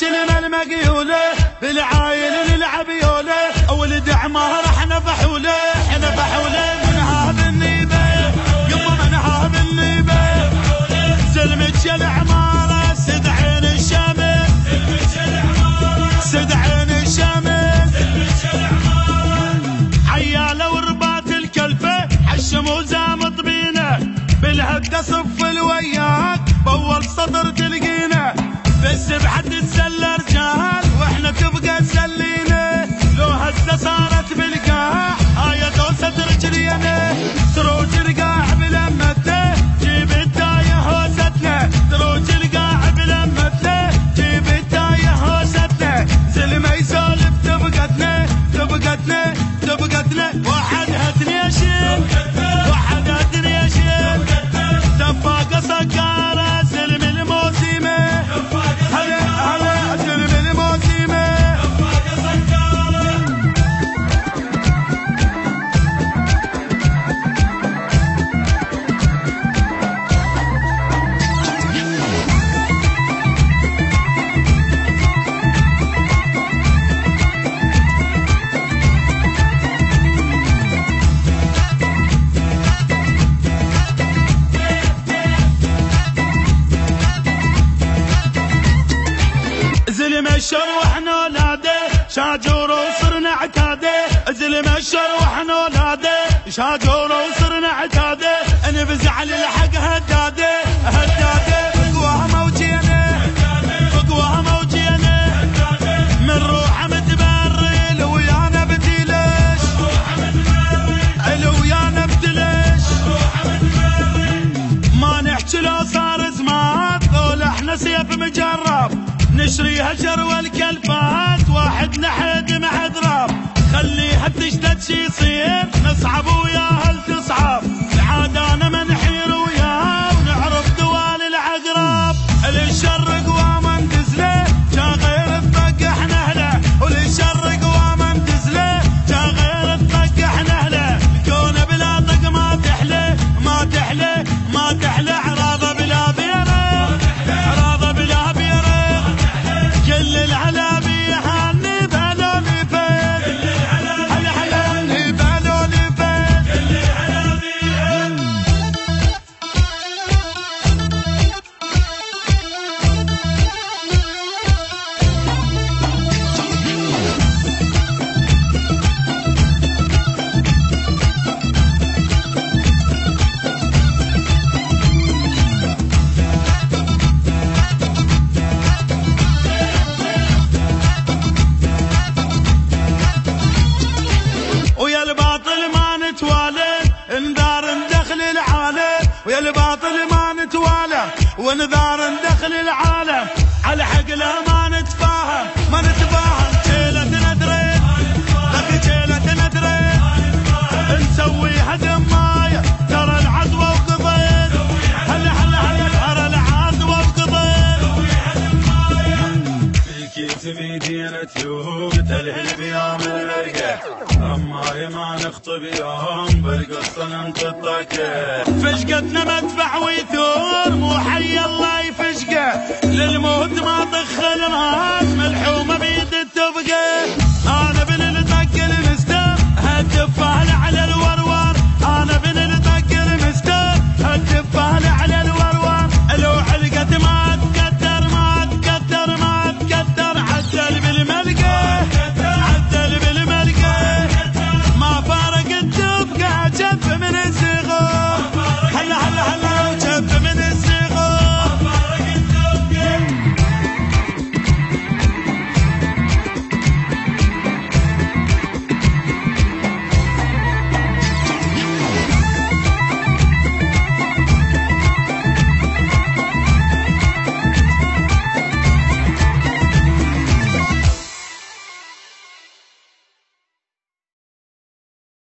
كلمة المقيولة بالعايل نلعب يولة ولد عمار احنا فحولة من هاب النيبة يما من هاب النيبة زلمة العمارة سد عين الشامل سد عين الشامل عيالة وربات الكلفة عالشمول زامط بينا بالهدى صف الوياك بول سطر تلقينا بس بحد تسلى رجال واحنا تبقى تسلينا لو هسه صارت بالقاع هاي دوسة رجلينا تروج القاع بلمته جيب التايه هوستنا تروج القاع بلمته جيب التايه هوستنا زلمه يسولف تبقتنا واحد هاتني اشيل واحد هاتني اشيل دفاقه سكاره زلم الموسمه شروحنا ولاده شاجور وصرنا عتاده زلمه شروحنا ولاده شاجور وصرنا عتاده انا بزعل الحق هداده فقواها موجينا من روحه متبرل ويانا بديلش ويانا بدلش ما نحكي لو صار زمان قول احنا سيف مجرب نشري هجر والكلفات واحد نحد مع ضراب خليها تشتد شي يصير نصعب وياها التصعب العادة انا ما نحير وياها ونعرف دوال العقرب للشر قوامه ندزله جا غير الطق احنا اهله وللشر قوامه ندزله جا غير الطق احنا اهله الكون بلا طق ما تحلى عراضه بلا بيره عراضه بلا بيره كل العلابي هاني بالو لفت هلا بالو لفت كل العلابي ويا الباطل ما نتوالى انذار ندخل العالم ويا الباطل ما نتوالى وانذار ندخل العالم على حقله ما نتفاهم شيلة ندري لك شيلة ندري نسويها دمايه ترى العدوى وقضيت هلا ترى العدوى وقضيت في دينة يوم تلهل بيوم الرقة رماي ما نخطب يوم بالقصة ننقطك فشقتنا مدفع ويثور مو حي الله يفشقه للموت ما طخ الراس ملحومة